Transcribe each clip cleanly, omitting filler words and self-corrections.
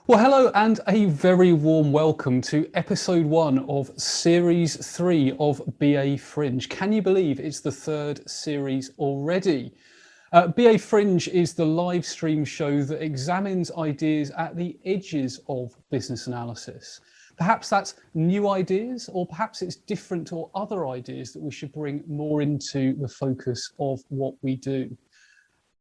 Well, hello and a very warm welcome to episode 1 of series 3 of BAFringe. Can you believe it's the 3rd series already? BAFringe is the live stream show that examines ideas at the edges of business analysis. Perhaps that's new ideas, or perhaps it's different or other ideas that we should bring more into the focus of what we do.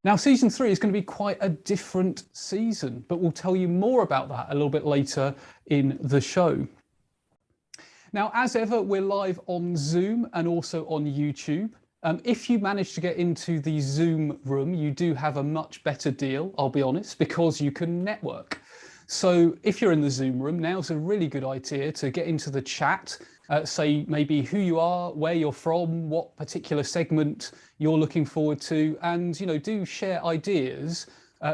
Now, season 3 is going to be quite a different season, but we'll tell you more about that a little bit later in the show. Now, as ever, we're live on Zoom and also on YouTube. If you manage to get into the Zoom room, you do have a much better deal, I'll be honest, because you can network. So if you're in the Zoom room, now's a really good idea to get into the chat, say maybe who you are, where you're from, what particular segment you're looking forward to, and do share ideas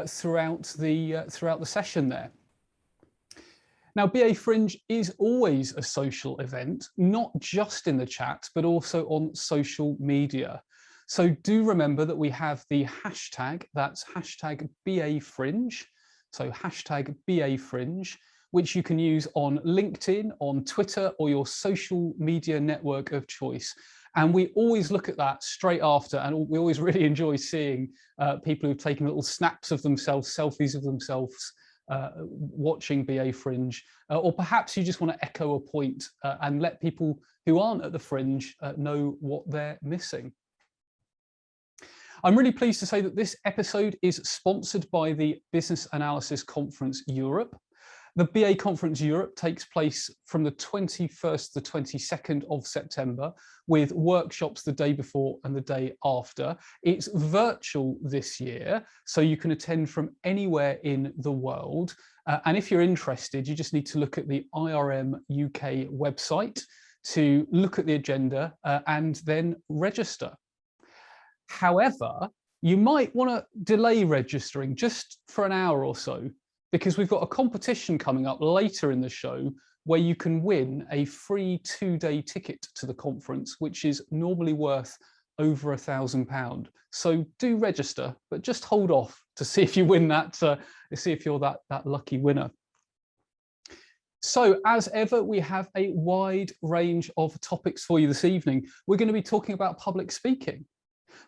throughout the session there. Now, BAFringe is always a social event, not just in the chat, but also on social media. So do remember that we have the hashtag, that's hashtag BAFringe. So hashtag BAFringe, which you can use on LinkedIn, on Twitter, or your social media network of choice. And we always look at that straight after, and we always really enjoy seeing people who've taken little snaps of themselves, selfies of themselves, watching BAFringe, or perhaps you just want to echo a point and let people who aren't at the Fringe know what they're missing. I'm really pleased to say that this episode is sponsored by the Business Analysis Conference Europe. The BA Conference Europe takes place from the 21st to the 22nd of September, with workshops the day before and the day after. It's virtual this year, so you can attend from anywhere in the world. And if you're interested, you just need to look at the IRM UK website to look at the agenda and then register. However, you might want to delay registering just for an hour or so, because we've got a competition coming up later in the show where you can win a free 2-day ticket to the conference, which is normally worth over £1,000. So do register, but just hold off to see if you win that, to see if you're that lucky winner. So as ever, we have a wide range of topics for you this evening. We're going to be talking about public speaking.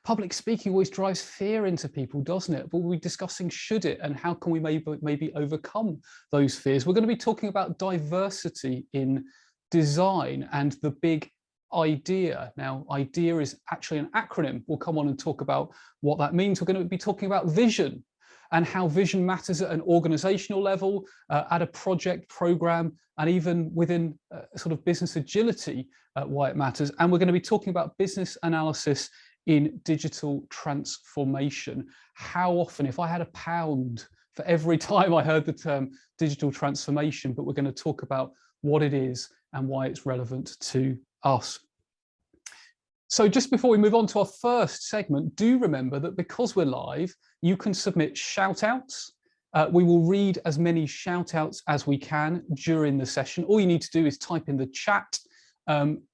Public speaking always drives fear into people, doesn't it? But we'll be discussing should it and how can we maybe overcome those fears. We're going to be talking about diversity in design and the big idea. Now, idea is actually an acronym. We'll come on and talk about what that means. We're going to be talking about vision and how vision matters at an organizational level, at a project program, and even within sort of business agility, why it matters. And we're going to be talking about business analysis in digital transformation. How often, if I had £1 for every time I heard the term digital transformation, but we're going to talk about what it is and why it's relevant to us. So just before we move on to our first segment, do remember that because we're live, you can submit shout outs. We will read as many shout outs as we can during the session. All you need to do is type in the chat,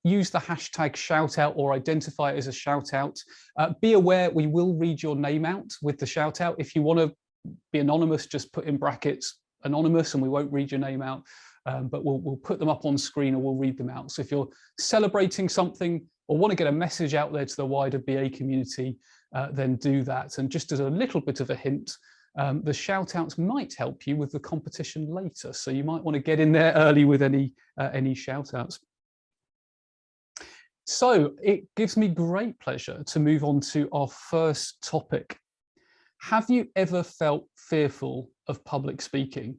use the hashtag shout out or identify it as a shout out. Be aware we will read your name out with the shout out. If you want to be anonymous, just put in brackets anonymous and we won't read your name out, but we'll put them up on screen or we'll read them out. So if you're celebrating something or want to get a message out there to the wider BA community, then do that. And just as a little bit of a hint, the shout outs might help you with the competition later. So you might want to get in there early with any shout outs. So it gives me great pleasure to move on to our first topic. Have you ever felt fearful of public speaking?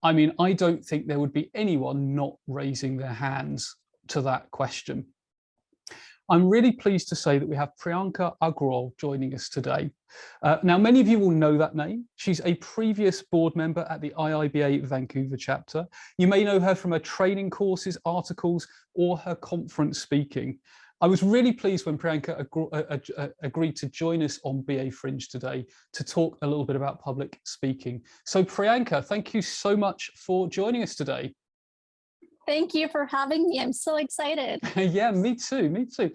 I mean, I don't think there would be anyone not raising their hands to that question. I'm really pleased to say that we have Priyanka Agrawal joining us today. Now, many of you will know that name. She's a previous board member at the IIBA Vancouver chapter. You may know her from her training courses, articles, or her conference speaking. I was really pleased when Priyanka agreed to join us on BAFringe today to talk a little bit about public speaking. So Priyanka, thank you so much for joining us today. Thank you for having me. I'm so excited. Yeah, me too, me too.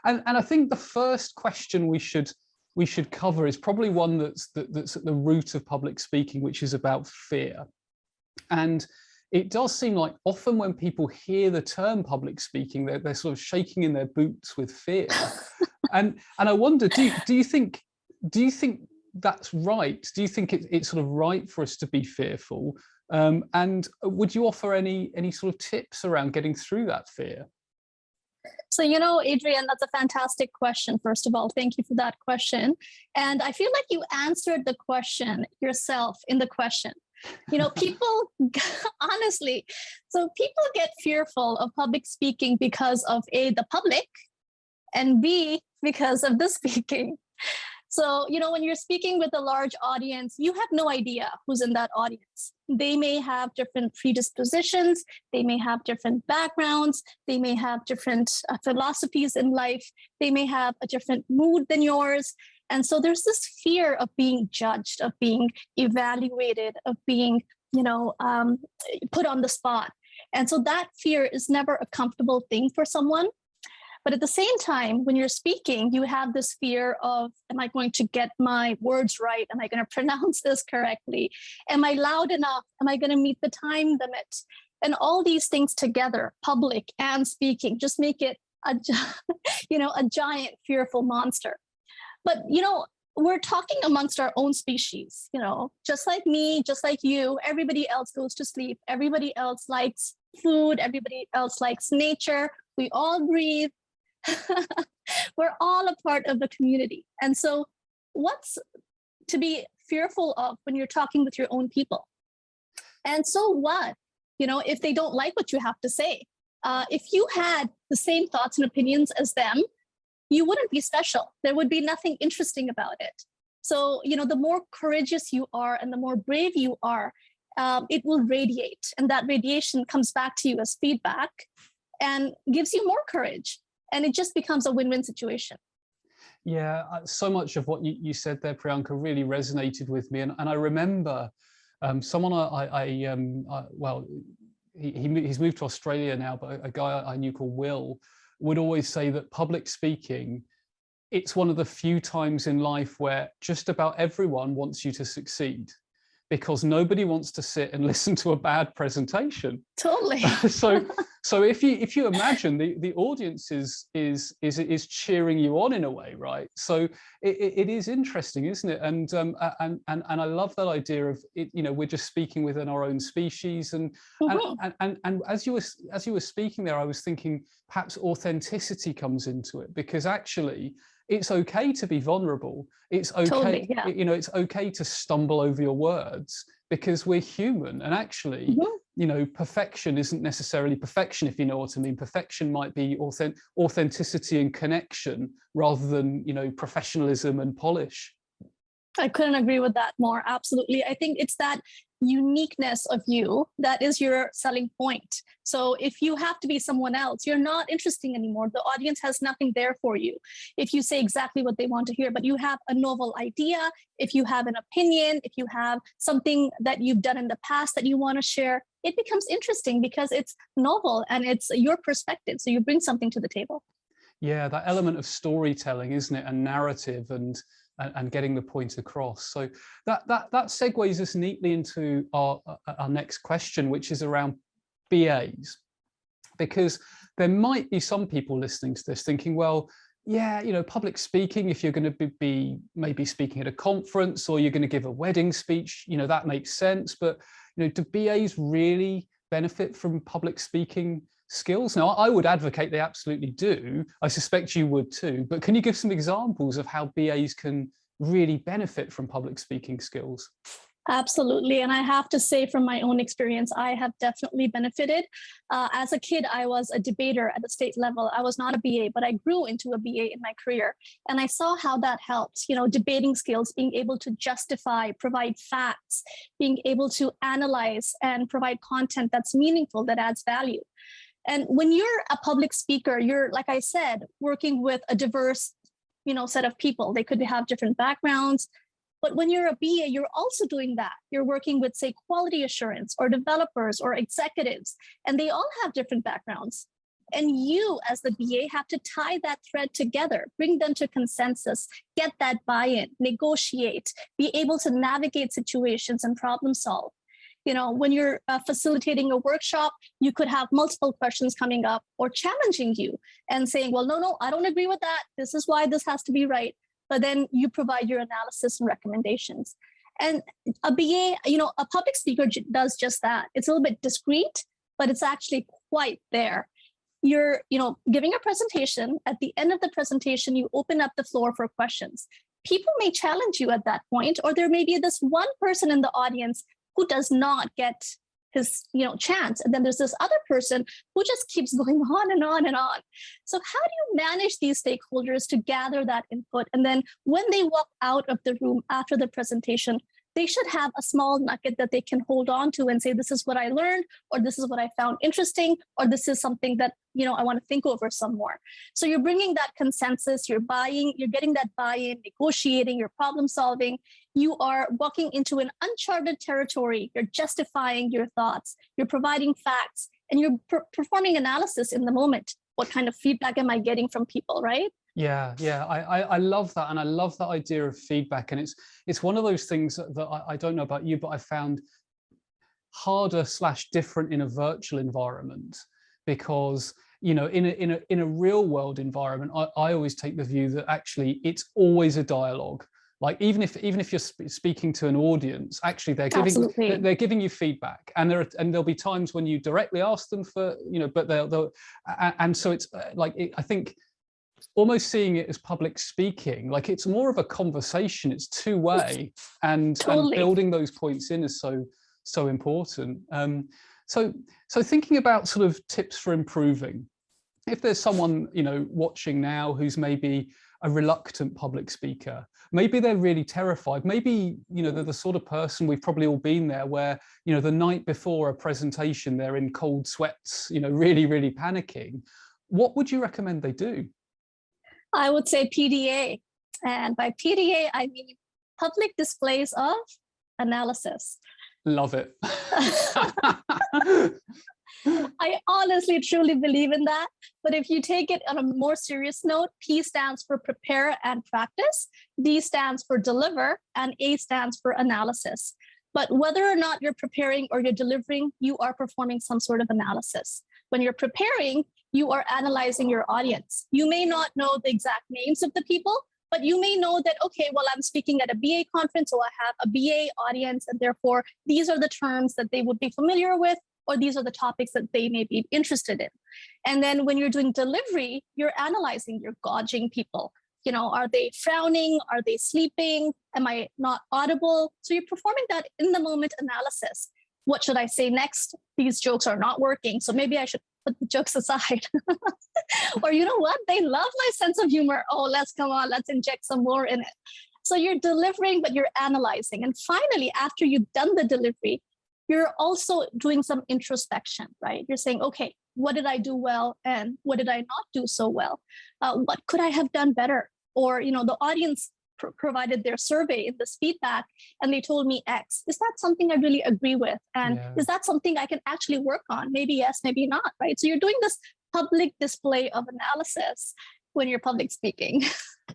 And I think the first question we should cover is probably one that's at the root of public speaking, which is about fear. And it does seem like often when people hear the term public speaking, they're sort of shaking in their boots with fear. and I wonder, do you think that's right? Do you think it's sort of right for us to be fearful? And would you offer any sort of tips around getting through that fear? So, you know, Adrian, that's a fantastic question. First of all, thank you for that question. And I feel like you answered the question yourself in the question. You know, people, honestly, so people get fearful of public speaking because of A, the public, and B, because of the speaking. So, you know, when you're speaking with a large audience, you have no idea who's in that audience. They may have different predispositions, they may have different backgrounds, they may have different philosophies in life, they may have a different mood than yours. And so there's this fear of being judged, of being evaluated, of being, you know, put on the spot. And so that fear is never a comfortable thing for someone. But at the same time, when you're speaking, you have this fear of, am I going to get my words right? Am I going to pronounce this correctly? Am I loud enough? Am I going to meet the time limit? And all these things together, public and speaking, just make it a giant fearful monster. But, you know, we're talking amongst our own species, you know, just like me, just like you, everybody else goes to sleep. Everybody else likes food. Everybody else likes nature. We all breathe. We're all a part of the community. And so what's to be fearful of when you're talking with your own people? And so what, you know, if they don't like what you have to say? If you had the same thoughts and opinions as them, you wouldn't be special. There would be nothing interesting about it. So, you know, the more courageous you are and the more brave you are, it will radiate. And that radiation comes back to you as feedback and gives you more courage. And it just becomes a win-win situation. Yeah, so much of what you said there, Priyanka, really resonated with me. And I remember someone he's moved to Australia now, but a guy I knew called Will would always say that public speaking, it's one of the few times in life where just about everyone wants you to succeed, because nobody wants to sit and listen to a bad presentation. Totally. So if you imagine the audience is cheering you on in a way, right? So it is interesting, isn't it? And I love that idea of it. You know, we're just speaking within our own species, and as you were speaking there, I was thinking perhaps authenticity comes into it, because actually it's okay to be vulnerable. It's okay, totally, yeah. You know, it's okay to stumble over your words, because we're human. And actually, you know, perfection isn't necessarily perfection, if you know what I mean. Perfection might be authenticity and connection rather than, you know, professionalism and polish. I couldn't agree with that more. Absolutely. I think it's that uniqueness of you that is your selling point. So if you have to be someone else, you're not interesting anymore. The audience has nothing there for you if you say exactly what they want to hear. But you have a novel idea, if you have an opinion, if you have something that you've done in the past that you want to share, it becomes interesting because it's novel and it's your perspective. So you bring something to the table. Yeah, that element of storytelling, isn't it? And narrative and getting the point across. So that segues us neatly into our next question, which is around BAs, because there might be some people listening to this thinking, well, yeah, you know, public speaking, if you're going to be maybe speaking at a conference or you're going to give a wedding speech, you know, that makes sense. But, you know, do BAs really benefit from public speaking skills? Now, I would advocate they absolutely do. I suspect you would too. But can you give some examples of how BAs can really benefit from public speaking skills? Absolutely. And I have to say from my own experience, I have definitely benefited. As a kid, I was a debater at the state level. I was not a BA, but I grew into a BA in my career. And I saw how that helps, debating skills, being able to justify, provide facts, being able to analyze and provide content that's meaningful, that adds value. And when you're a public speaker, you're, like I said, working with a diverse, set of people. They could have different backgrounds. But when you're a BA, you're also doing that. You're working with, say, quality assurance or developers or executives, and they all have different backgrounds. And you, as the BA, have to tie that thread together, bring them to consensus, get that buy-in, negotiate, be able to navigate situations and problem solve. When you're facilitating a workshop, you could have multiple questions coming up or challenging you and saying, well, no, I don't agree with that. This is why this has to be right. But then you provide your analysis and recommendations. And a BA, a public speaker does just that. It's a little bit discreet, but it's actually quite there. You're, giving a presentation. At the end of the presentation, you open up the floor for questions. People may challenge you at that point, or there may be this one person in the audience who does not get his chance, and then there's this other person who just keeps going on and on and on. So how do you manage these stakeholders to gather that input, and then when they walk out of the room after the presentation, they should have a small nugget that they can hold on to and say, this is what I learned, or this is what I found interesting, or this is something that I want to think over some more. So you're bringing that consensus, you're getting that buy-in, negotiating, you're problem solving. You are walking into an uncharted territory. You're justifying your thoughts, you're providing facts, and you're performing analysis in the moment. What kind of feedback am I getting from people, right? Yeah, I love that, and I love that idea of feedback. And it's one of those things that I don't know about you, but I found harder / different in a virtual environment, because in a real world environment, I always take the view that actually it's always a dialogue. Like even if you're speaking to an audience, actually they're giving you feedback, and there'll be times when you directly ask them for but they'll and so it's I think almost seeing it as public speaking, like it's more of a conversation, it's two-way, and building those points in is so important. So thinking about sort of tips for improving, if there's someone watching now who's maybe a reluctant public speaker, maybe they're really terrified, maybe they're the sort of person, we've probably all been there, where the night before a presentation they're in cold sweats, really panicking. What would you recommend they do? I would say PDA. And by PDA, I mean public displays of analysis. Love it. I honestly, truly believe in that. But if you take it on a more serious note, P stands for prepare and practice, D stands for deliver, and A stands for analysis. But whether or not you're preparing or you're delivering, you are performing some sort of analysis. When you're preparing, you are analyzing your audience. You may not know the exact names of the people, but you may know that, okay, well, I'm speaking at a BA conference, so I have a BA audience, and therefore these are the terms that they would be familiar with, or these are the topics that they may be interested in. And then when you're doing delivery, you're analyzing, you're gauging people. Are they frowning? Are they sleeping? Am I not audible? So you're performing that in the moment analysis. What should I say next? These jokes are not working, so maybe I should put the jokes aside. Or you know what? They love my sense of humor. Oh, let's inject some more in it. So you're delivering, but you're analyzing. And finally, after you've done the delivery, you're also doing some introspection, right? You're saying, okay, what did I do well? And what did I not do so well? What could I have done better? Or, the audience provided their survey in this feedback, and they told me X. Is that something I really agree with? And is that something I can actually work on? Maybe yes, maybe not, right? So you're doing this public display of analysis when you're public speaking.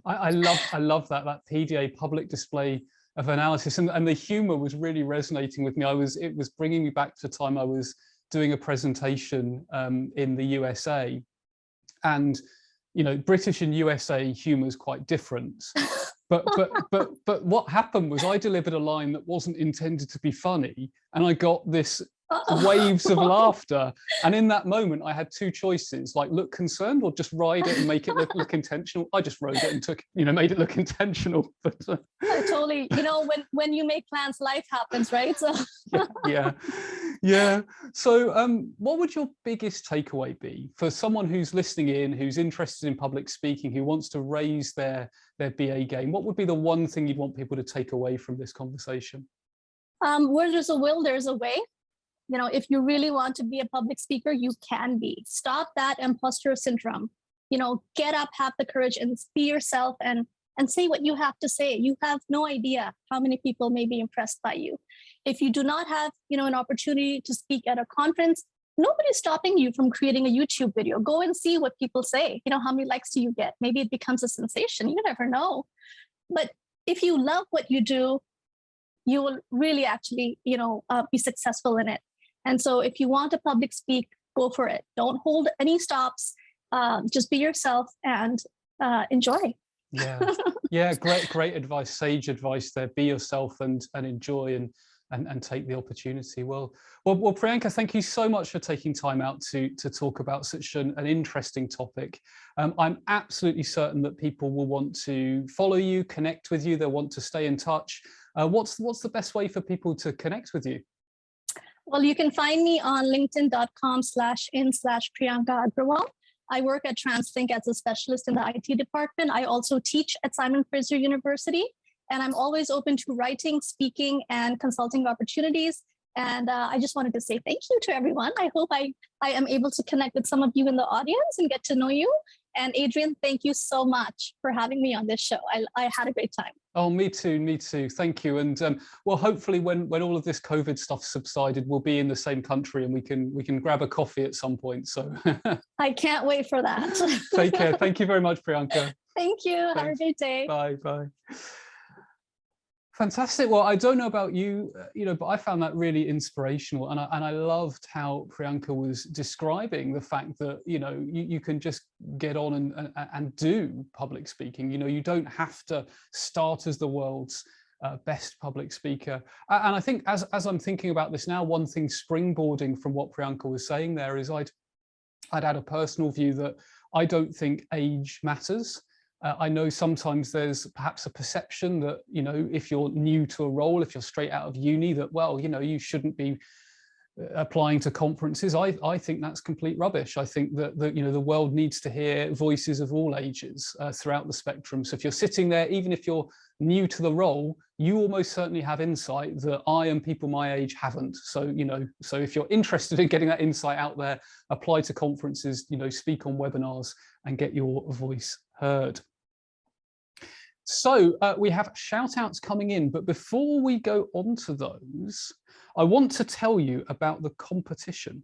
I love that PDA, public display of analysis, and the humor was really resonating with me. It was bringing me back to the time I was doing a presentation in the USA, and British and USA humor is quite different. But what happened was I delivered a line that wasn't intended to be funny, and I got this waves of laughter. And in that moment, I had two choices, like look concerned or just ride it and make it look intentional. I just rode it and took, made it look intentional. But totally, when you make plans, life happens, right? So yeah. So what would your biggest takeaway be for someone who's listening in, who's interested in public speaking, who wants to raise their BA game? What would be the one thing you'd want people to take away from this conversation? Where there's a will, there's a way. If you really want to be a public speaker, you can be. Stop that imposter syndrome. Get up, have the courage, and be yourself and say what you have to say. You have no idea how many people may be impressed by you. If you do not have, an opportunity to speak at a conference, nobody's stopping you from creating a YouTube video. Go and see what people say. How many likes do you get? Maybe it becomes a sensation. You never know. But if you love what you do, you will really actually, be successful in it. And so if you want to public speak, go for it. Don't hold any stops. Just be yourself and enjoy. Yeah, great advice, sage advice there. Be yourself and enjoy and take the opportunity. Well, Priyanka, thank you so much for taking time out to talk about such an interesting topic. I'm absolutely certain that people will want to follow you, connect with you. They'll want to stay in touch. What's the best way for people to connect with you? Well, you can find me on linkedin.com/in/Priyanka Agrawal. I work at TransLink as a specialist in the IT department. I also teach at Simon Fraser University, and I'm always open to writing, speaking, and consulting opportunities. And I just wanted to say thank you to everyone. I hope I am able to connect with some of you in the audience and get to know you. And Adrian, thank you so much for having me on this show. I had a great time. Oh, me too. Thank you. And well, hopefully when all of this COVID stuff subsided, we'll be in the same country and we can grab a coffee at some point. So I can't wait for that. Take care. Thank you very much, Priyanka. Thank you. Thanks. Have a great day. Bye. Fantastic. Well, I don't know about you, but I found that really inspirational, and I loved how Priyanka was describing the fact that you can just get on and do public speaking. You don't have to start as the world's best public speaker. And I think as I'm thinking about this now, one thing springboarding from what Priyanka was saying there is I'd add a personal view that I don't think age matters. I know sometimes there's perhaps a perception that, if you're new to a role, if you're straight out of uni, that, well, you shouldn't be applying to conferences. I think that's complete rubbish. I think that the world needs to hear voices of all ages throughout the spectrum. So if you're sitting there, even if you're new to the role, you almost certainly have insight that I and people my age haven't. So, so if you're interested in getting that insight out there, apply to conferences, speak on webinars and get your voice heard. So we have shout outs coming in, but before we go on to those, I want to tell you about the competition,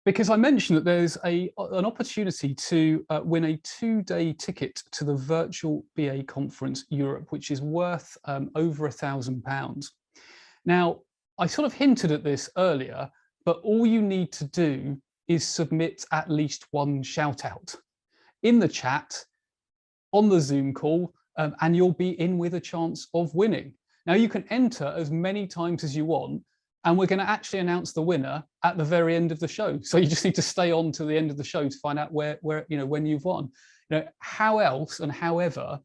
because I mentioned that there's an opportunity to win a 2-day ticket to the virtual BA Conference Europe, which is worth over £1,000. Now, I sort of hinted at this earlier, but all you need to do is submit at least one shout out in the chat on the Zoom call, and you'll be in with a chance of winning. Now you can enter as many times as you want, and we're going to actually announce the winner at the very end of the show. So you just need to stay on to the end of the show to find out where when you've won. How else and however,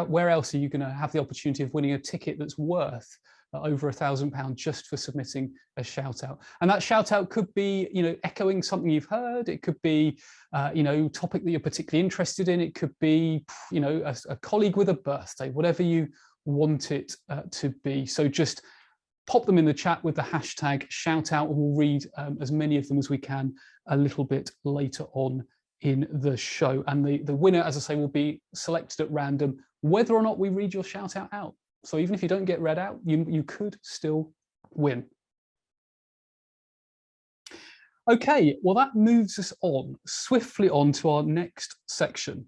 where else are you going to have the opportunity of winning a ticket that's worth over £1,000 just for submitting a shout out? And that shout out could be, echoing something you've heard. It could be, topic that you're particularly interested in. It could be, a colleague with a birthday, whatever you want it to be. So just pop them in the chat with the hashtag shout out, and we'll read as many of them as we can a little bit later on in the show. And the winner, as I say, will be selected at random, whether or not we read your shout out. So even if you don't get read out, you could still win. Okay, well, that moves us on swiftly on to our next section.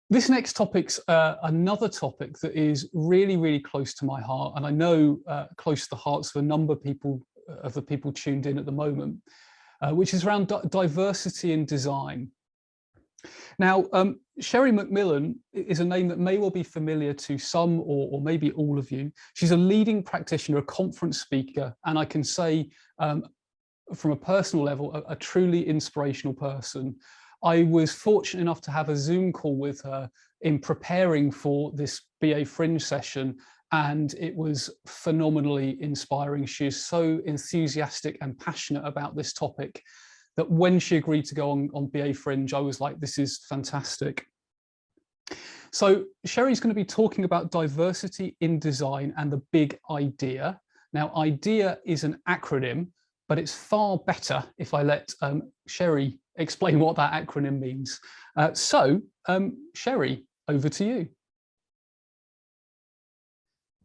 This next topic's another topic that is really, really close to my heart, and I know close to the hearts of a number of the people tuned in at the moment, which is around diversity in design. Now, Sherry McMillan is a name that may well be familiar to some or maybe all of you. She's a leading practitioner, a conference speaker, and I can say from a personal level, a truly inspirational person. I was fortunate enough to have a Zoom call with her in preparing for this BAFringe session, and it was phenomenally inspiring. She is so enthusiastic and passionate about this topic that when she agreed to go on BAFringe, I was like, this is fantastic. So Sherry's going to be talking about diversity in design and the big idea. Now, IDEA is an acronym, but it's far better if I let Sherry explain what that acronym means. Sherry, over to you.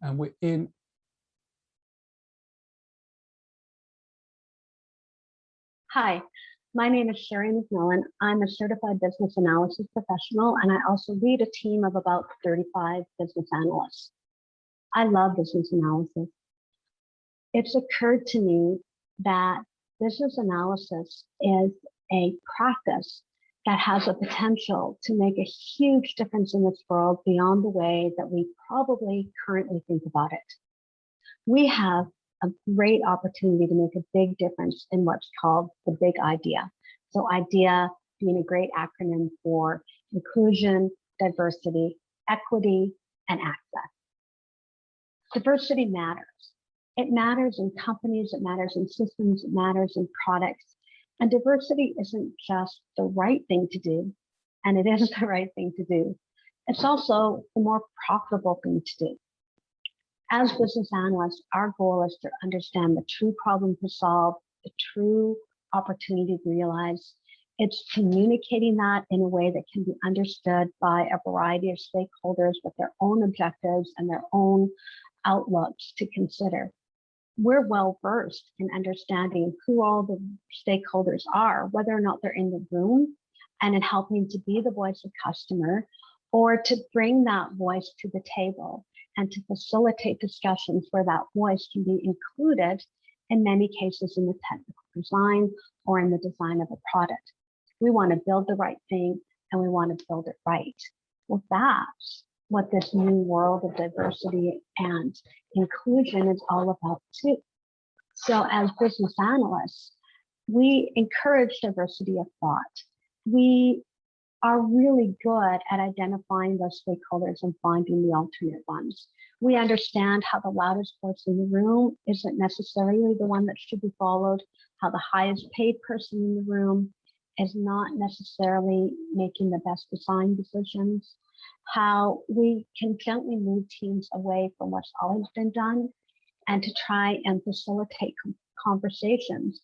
And we're in. Hi, my name is Sherry McMillan. I'm a certified business analysis professional, and I also lead a team of about 35 business analysts. I love business analysis. It's occurred to me that business analysis is a practice that has a potential to make a huge difference in this world beyond the way that we probably currently think about it. We have a great opportunity to make a big difference in what's called the big idea. So IDEA being a great acronym for inclusion, diversity, equity, and access. Diversity matters. It matters in companies, it matters in systems, it matters in products. And diversity isn't just the right thing to do, and it is the right thing to do. It's also the more profitable thing to do. As business analysts, our goal is to understand the true problem to solve, the true opportunity to realize. It's communicating that in a way that can be understood by a variety of stakeholders with their own objectives and their own outlooks to consider. We're well versed in understanding who all the stakeholders are, whether or not they're in the room, and in helping to be the voice of customer, or to bring that voice to the table and to facilitate discussions where that voice can be included, in many cases in the technical design or in the design of a product. We want to build the right thing, and we want to build it right. Well, that's what this new world of diversity and inclusion is all about too. So as business analysts, we encourage diversity of thought. We are really good at identifying those stakeholders and finding the alternate ones. We understand how the loudest voice in the room isn't necessarily the one that should be followed, how the highest paid person in the room is not necessarily making the best design decisions, how we can gently move teams away from what's always been done and to try and facilitate conversations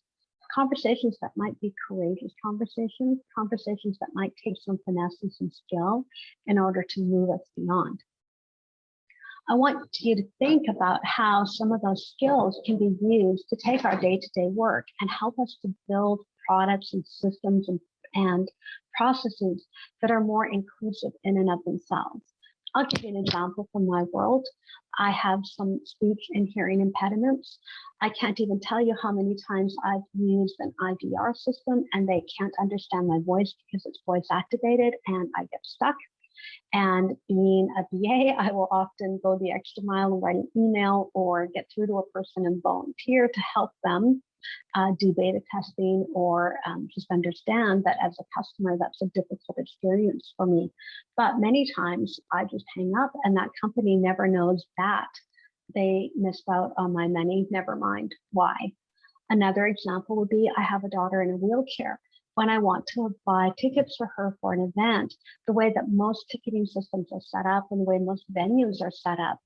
that might be courageous conversations that might take some finesse and some skill in order to move us beyond. I want you to think about how some of those skills can be used to take our day-to-day work and help us to build products and systems and processes that are more inclusive in and of themselves. I'll give you an example from my world. I have some speech and hearing impediments. I can't even tell you how many times I've used an IVR system and they can't understand my voice because it's voice activated and I get stuck. And being a VA, I will often go the extra mile and write an email or get through to a person and volunteer to help them do beta testing or just understand that as a customer, that's a difficult experience for me. But many times I just hang up and that company never knows that they missed out on my money, never mind why. Another example would be I have a daughter in a wheelchair. When I want to buy tickets for her for an event, the way that most ticketing systems are set up and the way most venues are set up,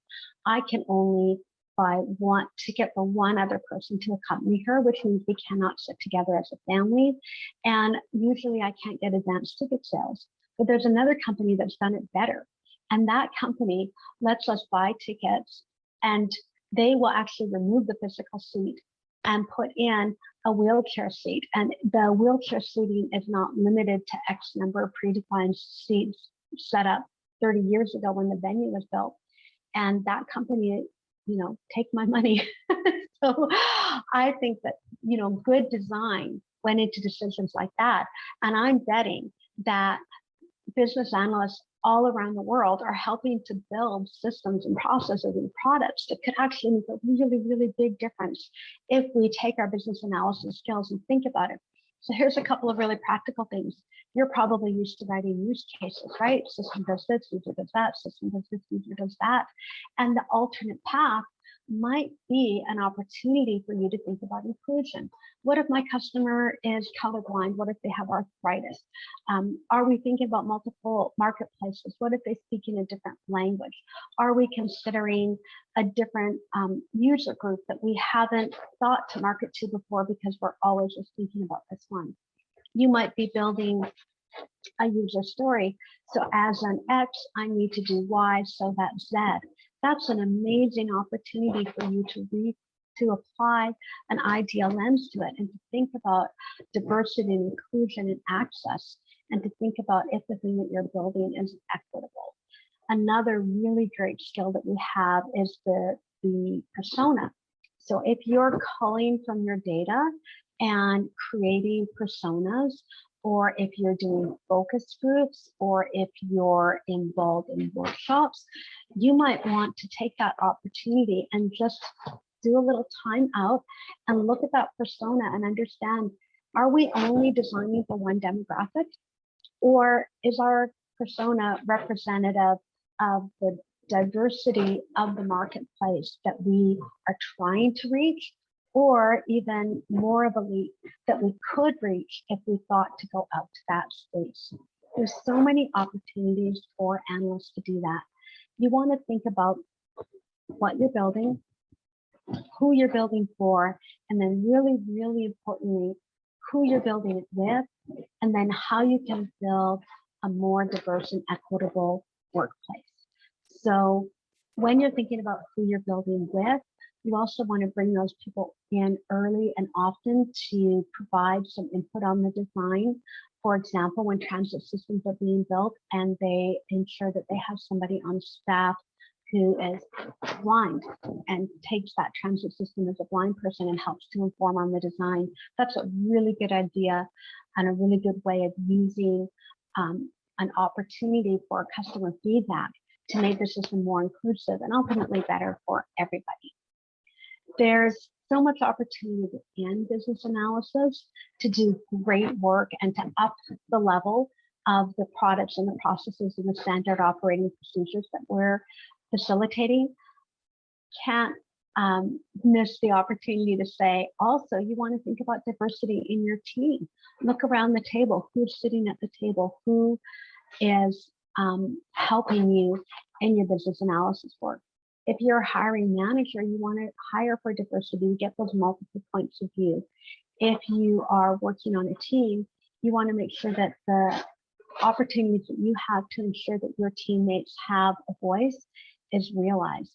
I can only buy one ticket for one other person to accompany her, which means we cannot sit together as a family. And usually I can't get advanced ticket sales. But there's another company that's done it better. And that company lets us buy tickets and they will actually remove the physical seat and put in a wheelchair seat. And the wheelchair seating is not limited to X number of predefined seats set up 30 years ago when the venue was built. And that company, take my money. So I think that, good design went into decisions like that. And I'm betting that business analysts all around the world are helping to build systems and processes and products that could actually make a really, really big difference if we take our business analysis skills and think about it. So here's a couple of really practical things. You're probably used to writing use cases, right? System does this, user does that, system does this, user does that. And the alternate path might be an opportunity for you to think about inclusion. What if my customer is colorblind? What if they have arthritis? Are we thinking about multiple marketplaces? What if they speak in a different language? Are we considering a different user group that we haven't thought to market to before because we're always just thinking about this one? You might be building a user story. So as an X, I need to do Y so that Z. That's an amazing opportunity for you to apply an ideal lens to it and to think about diversity and inclusion and access, and to think about if the thing that you're building is equitable. Another really great skill that we have is the persona. So if you're culling from your data and creating personas, or if you're doing focus groups, or if you're involved in workshops, you might want to take that opportunity and just do a little time out and look at that persona and understand, are we only designing for one demographic? Or is our persona representative of the diversity of the marketplace that we are trying to reach? Or even more of a leap that we could reach if we thought to go out to that space. There's so many opportunities for analysts to do that. You want to think about what you're building, who you're building for, and then really, really importantly, who you're building it with, and then how you can build a more diverse and equitable workplace. So when you're thinking about who you're building with, you also want to bring those people in early and often to provide some input on the design. For example, when transit systems are being built and they ensure that they have somebody on staff who is blind and takes that transit system as a blind person and helps to inform on the design. That's a really good idea and a really good way of using an opportunity for customer feedback to make the system more inclusive and ultimately better for everybody. There's so much opportunity within business analysis to do great work and to up the level of the products and the processes and the standard operating procedures that we're facilitating. Can't miss the opportunity to say, also, you want to think about diversity in your team. Look around the table. Who's sitting at the table? Who is helping you in your business analysis work? If you're a hiring manager, you want to hire for diversity to get those multiple points of view. If you are working on a team, you want to make sure that the opportunities that you have to ensure that your teammates have a voice is realized.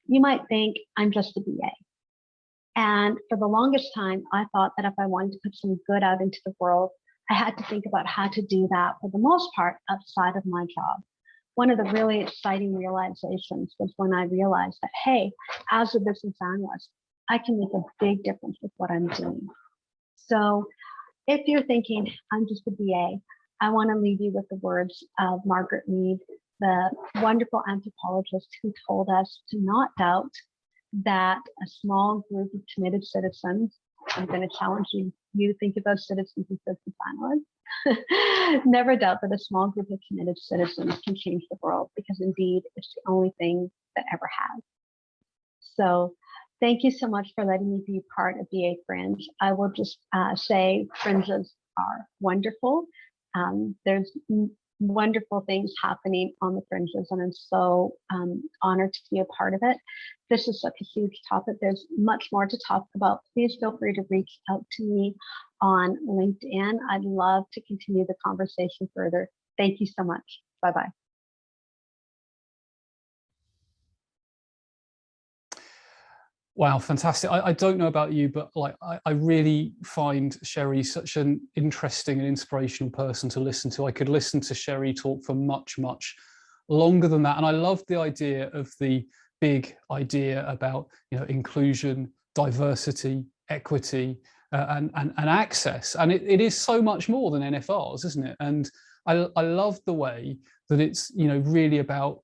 You might think, I'm just a BA. And for the longest time, I thought that if I wanted to put some good out into the world, I had to think about how to do that for the most part outside of my job. One of the really exciting realizations was when I realized that, hey, as a business analyst, I can make a big difference with what I'm doing. So if you're thinking, I'm just a BA, I want to leave you with the words of Margaret Mead, the wonderful anthropologist who told us to not doubt that a small group of committed citizens, I'm going to challenge you to think of those citizens as business analysts. Never doubt that a small group of committed citizens can change the world, because indeed it's the only thing that ever has. So thank you so much for letting me be part of BAFringe. I will just say fringes are wonderful. There's wonderful things happening on the fringes, and I'm so honored to be a part of it. This is such a huge topic. There's much more to talk about. Please feel free to reach out to me on LinkedIn. I'd love to continue the conversation further. Thank you so much. Bye-bye. Wow, fantastic. I don't know about you, but like I really find Sherry such an interesting and inspirational person to listen to. I could listen to Sherry talk for much, much longer than that. And I love the idea of the big idea about, you know, inclusion, diversity, equity, and access. And it is so much more than NFRs, isn't it? And I love the way that it's, you know, really about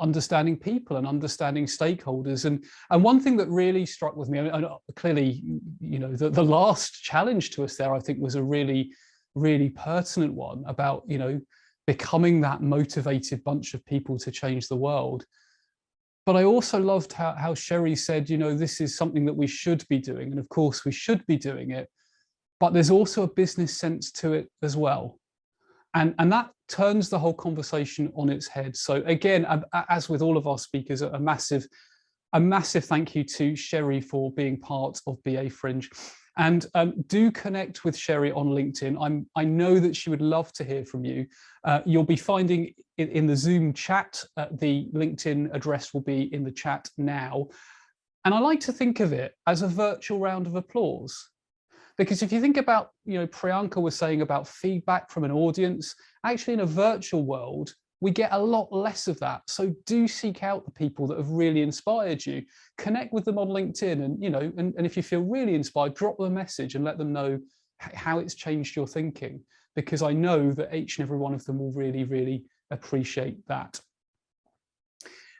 understanding people and understanding stakeholders. And one thing that really struck with me, and clearly, you know, the last challenge to us there, I think, was a really, really pertinent one about, you know, becoming that motivated bunch of people to change the world. But I also loved how Sherry said, you know, this is something that we should be doing. And of course we should be doing it, but there's also a business sense to it as well. And that turns the whole conversation on its head. So again, as with all of our speakers, a massive thank you to Sherry for being part of BAFringe. And do connect with Sherry on LinkedIn. I know that she would love to hear from you. You'll be finding in the Zoom chat, the LinkedIn address will be in the chat now. And I like to think of it as a virtual round of applause. Because if you think about, you know, Priyanka was saying about feedback from an audience, actually in a virtual world, we get a lot less of that. So do seek out the people that have really inspired you, connect with them on LinkedIn, and, you know, and if you feel really inspired, drop them a message and let them know how it's changed your thinking, because I know that each and every one of them will really, really appreciate that.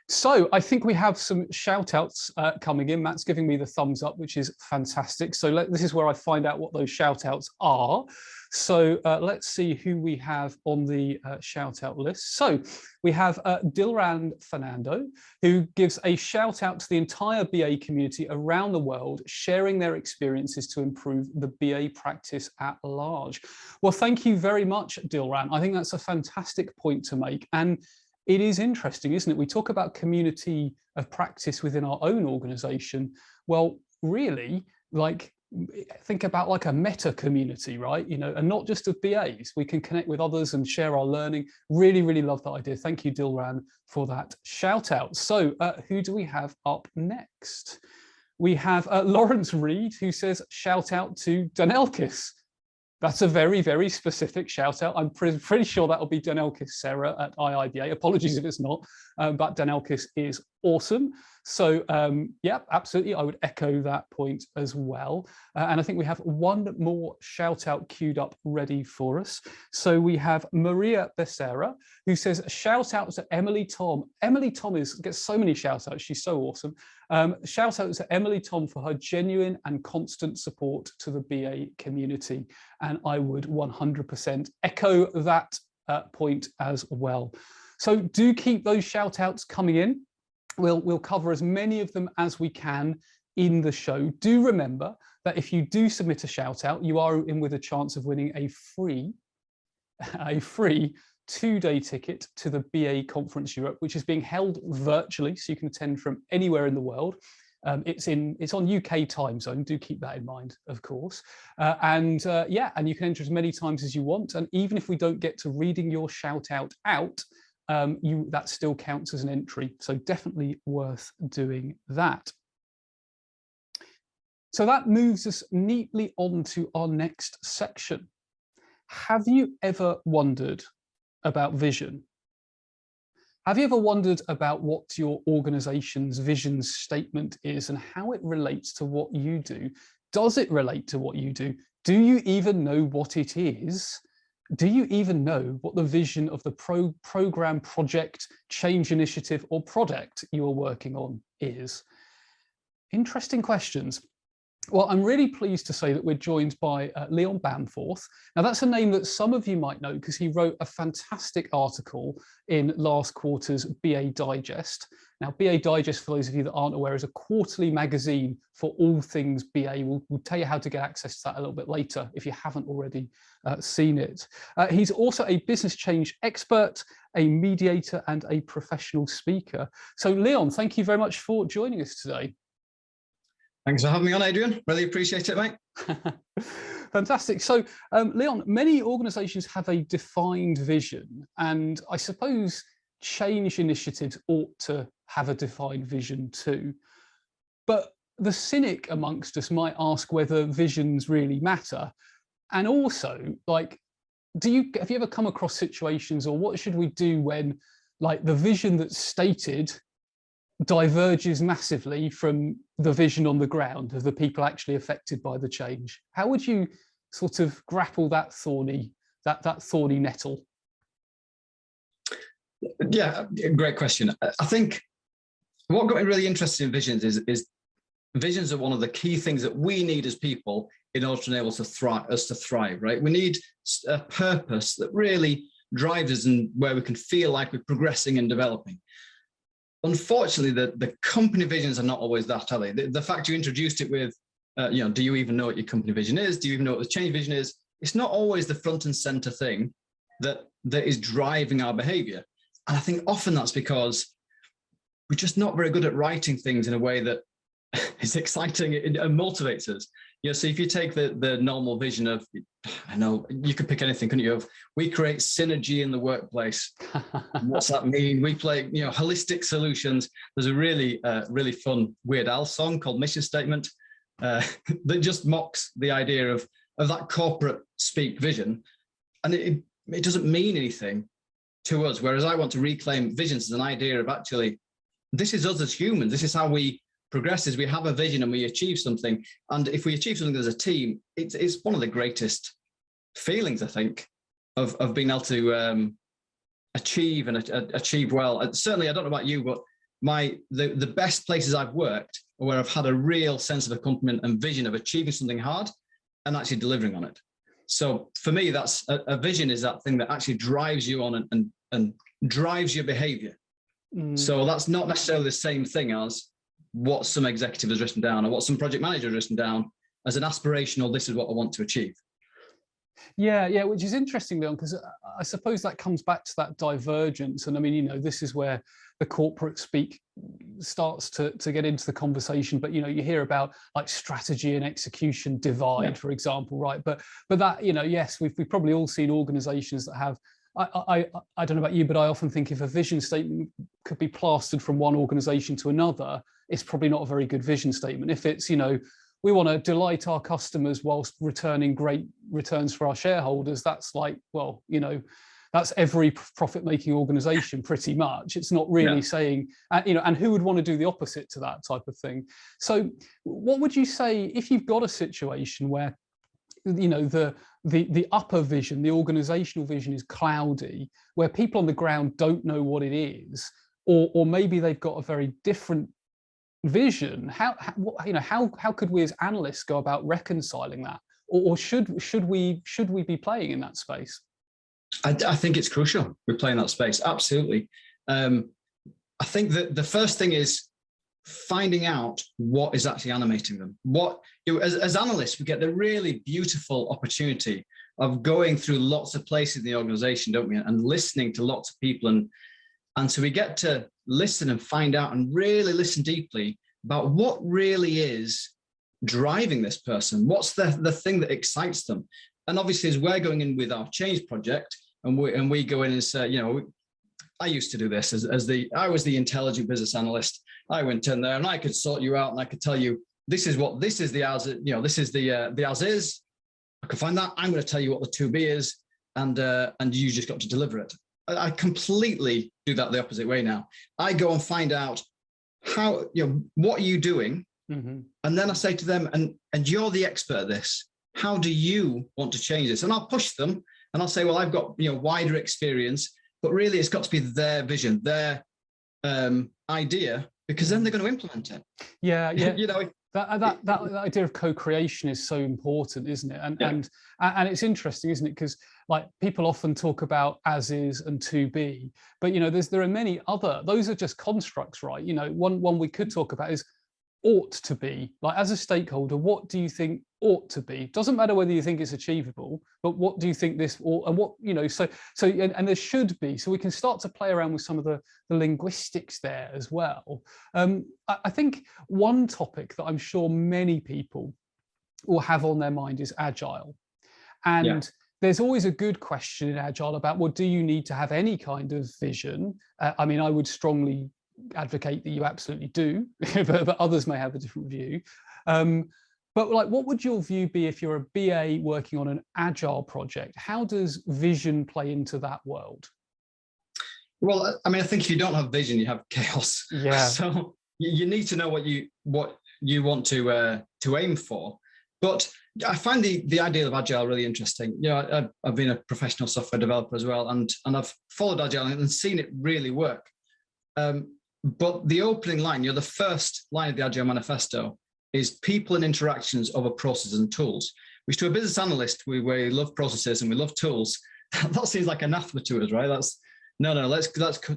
So I think we have some shout outs coming in. Matt's giving me the thumbs up, which is fantastic. So this is where I find out what those shout outs are. So let's see who we have on the shout out list. So we have Dilran Fernando, who gives a shout out to the entire BA community around the world, sharing their experiences to improve the BA practice at large. Well, thank you very much, Dilran. I think that's a fantastic point to make. And it is interesting, isn't it? We talk about community of practice within our own organization. Well, really, like, think about like a meta community, right? You know, and not just of BAs. We can connect with others and share our learning. Really, really love that idea. Thank you, Dilran, for that shout out. So who do we have up next? We have Lawrence Reed, who says, shout out to Danelkis. That's a very, very specific shout out. I'm pretty sure that'll be Danelkis Sarah at IIBA. Apologies if it's not, but Danelkis is awesome. So yeah, absolutely. I would echo that point as well. And I think we have one more shout out queued up ready for us. So we have Maria Becerra, who says, shout out to Emily Tom. Emily Tom gets so many shout outs. She's so awesome. Shout out to Emily Tom for her genuine and constant support to the BA community. And I would 100% echo that point as well. So do keep those shout outs coming in. We'll cover as many of them as we can in the show. Do remember that if you do submit a shout out, you are in with a chance of winning a free 2-day ticket to the BA Conference Europe, which is being held virtually, so you can attend from anywhere in the world. It's on UK time zone. Do keep that in mind, of course. Yeah, and you can enter as many times as you want. And even if we don't get to reading your shout out, that still counts as an entry. So definitely worth doing that. So that moves us neatly on to our next section. Have you ever wondered about vision? Have you ever wondered about what your organization's vision statement is and how it relates to what you do? Does it relate to what you do? Do you even know what it is? Do you even know what the vision of the program, project, change initiative, or product you are working on is? Interesting questions. Well, I'm really pleased to say that we're joined by Leon Bamforth. Now, that's a name that some of you might know because he wrote a fantastic article in last quarter's BA Digest. Now, BA Digest, for those of you that aren't aware, is a quarterly magazine for all things BA. We'll tell you how to get access to that a little bit later if you haven't already seen it. He's also a business change expert, a mediator, and a professional speaker. So, Leon, thank you very much for joining us today. Thanks for having me on, Adrian. Really appreciate it, mate. Fantastic. So, Leon, many organizations have a defined vision, and I suppose change initiatives ought to have a defined vision too. But the cynic amongst us might ask whether visions really matter. And also, like, have you ever come across situations, or what should we do when, like, the vision that's stated diverges massively from the vision on the ground of the people actually affected by the change? How would you sort of grapple that thorny nettle? Yeah, great question. I think what got me really interested in visions is visions are one of the key things that we need as people in order to enable us to thrive, right? We need a purpose that really drives us and where we can feel like we're progressing and developing. Unfortunately, the company visions are not always that, are they? The fact you introduced it with, do you even know what your company vision is? Do you even know what the change vision is? It's not always the front and center thing that is driving our behavior. And I think often that's because we're just not very good at writing things in a way that is exciting and motivates us. So if you take the normal vision of, I know you could pick anything, couldn't you? Of we create synergy in the workplace. What's that mean? We play, holistic solutions. There's a really, really fun Weird Al song called Mission Statement that just mocks the idea of that corporate speak vision, and it doesn't mean anything to us. Whereas I want to reclaim visions as an idea of actually, this is us as humans. This is how we progress, is we have a vision and we achieve something. And if we achieve something as a team, it's one of the greatest feelings, I think, of being able to achieve and achieve well. And certainly, I don't know about you, but the best places I've worked are where I've had a real sense of accomplishment and vision of achieving something hard and actually delivering on it. So for me, that's a vision is that thing that actually drives you on and drives your behavior. So that's not necessarily the same thing as what some executive has written down or what some project manager has written down as an aspirational, this is what I want to achieve. Yeah, which is interesting, Leon, because I suppose that comes back to that divergence. And I mean, this is where the corporate speak starts to get into the conversation. But, you hear about like strategy and execution divide, for example, right? But that, yes, we've probably all seen organizations that have, I don't know about you, but I often think if a vision statement could be plastered from one organization to another, it's probably not a very good vision statement. If it's, we want to delight our customers whilst returning great returns for our shareholders, that's like, well, that's every profit-making organization pretty much. It's not really saying, and who would want to do the opposite to that type of thing? So what would you say if you've got a situation where, the upper vision, the organizational vision is cloudy, where people on the ground don't know what it is, or maybe they've got a very different vision? How could we as analysts go about reconciling that, or should we be playing in that space? I think it's crucial we play in that space, absolutely. I think that the first thing is finding out what is actually animating them. As analysts, we get the really beautiful opportunity of going through lots of places in the organization, don't we, and listening to lots of people, and so we get to listen and find out and really listen deeply about what really is driving this person. What's the thing that excites them? And obviously, as we're going in with our change project, and we go in and say, I used to do this I was the intelligent business analyst. I went in there and I could sort you out and I could tell you this is the as, this is the as is. I could find that. I'm going to tell you what the to be is, and you just got to deliver it. I completely do that the opposite way now. I go and find out how, what are you doing? Mm-hmm. And then I say to them, and you're the expert at this. How do you want to change this? And I'll push them and I'll say, well, I've got, wider experience, but really it's got to be their vision, their idea, because then they're going to implement it. Yeah. That idea of co-creation is so important, isn't it? And it's interesting, isn't it? Because like people often talk about as is and to be, but there are many other. Those are just constructs, right? One we could talk about is ought to be. Like as a stakeholder, what do you think ought to be? Doesn't matter whether you think it's achievable, but what do you think this ought, and what so and there should be. So we can start to play around with some of the linguistics there as well. I think one topic that I'm sure many people will have on their mind is agile, and there's always a good question in agile about, well, do you need to have any kind of vision? I mean, I would strongly advocate that you absolutely do, but others may have a different view. But like, what would your view be if you're a BA working on an agile project? How does vision play into that world? Well, I mean, I think if you don't have vision, you have chaos. Yeah. So you need to know what you want to aim for. But I find the idea of Agile really interesting. You know, I've been a professional software developer as well, and I've followed Agile and seen it really work. But the opening line, you know, the first line of the Agile Manifesto is people and interactions over processes and tools, which to a business analyst, we love processes and we love tools. That seems like anathema to us, right? Let's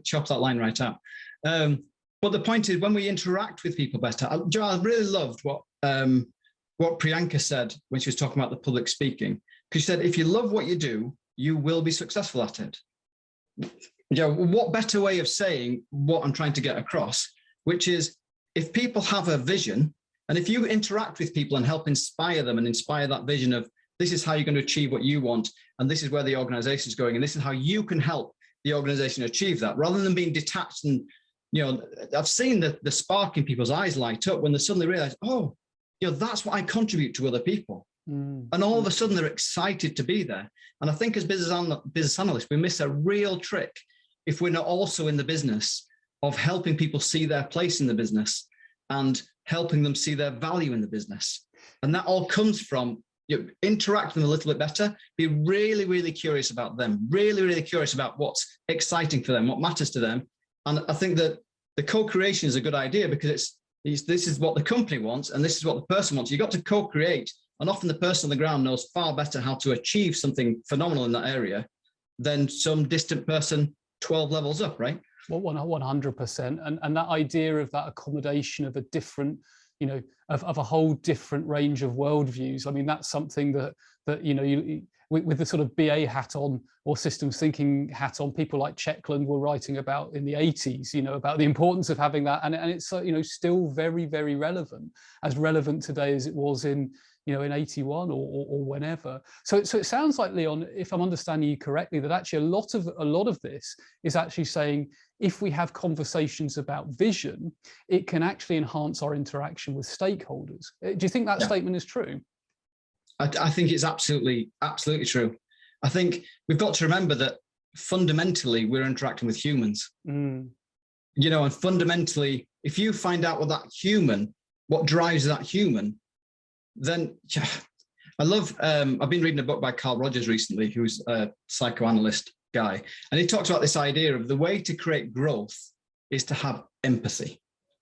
chop that line right out. But the point is, when we interact with people better, I really loved what Priyanka said when she was talking about the public speaking. Because she said, if you love what you do, you will be successful at it. Yeah, what better way of saying what I'm trying to get across, which is if people have a vision, and if you interact with people and help inspire them and inspire that vision of this is how you're going to achieve what you want, and this is where the organization is going, and this is how you can help the organization achieve that, rather than being detached. And, you know, I've seen the spark in people's eyes light up when they suddenly realize, oh, you know, that's what I contribute to other people. And all of a sudden they're excited to be there. And I think as business analysts, we miss a real trick if we're not also in the business of helping people see their place in the business and helping them see their value in the business. And that all comes from, you know, interact with them a little bit better, be really, really curious about them, really, really curious about what's exciting for them, what matters to them. And I think that the co-creation is a good idea, because this is what the company wants and this is what the person wants. You've got to co-create, and often the person on the ground knows far better how to achieve something phenomenal in that area than some distant person 12 levels up, right? Well, 100%. And that idea of that accommodation of a different, you know, of a whole different range of worldviews. I mean, that's something that you know, with the sort of BA hat on, or systems thinking hat on, people like Checkland were writing about in the 80s, you know, about the importance of having that. And it's, you know, still very, very relevant, as relevant today as it was in, you know, in 81 or whenever. So it sounds like, Leon, if I'm understanding you correctly, that actually a lot of this is actually saying, if we have conversations about vision, it can actually enhance our interaction with stakeholders. Do you think that statement is true? I think it's absolutely true. I think we've got to remember that fundamentally we're interacting with humans. You know, and fundamentally, if you find out what drives that human, then I love, I've been reading a book by Carl Rogers recently, who's a psychoanalyst guy, and he talks about this idea of the way to create growth is to have empathy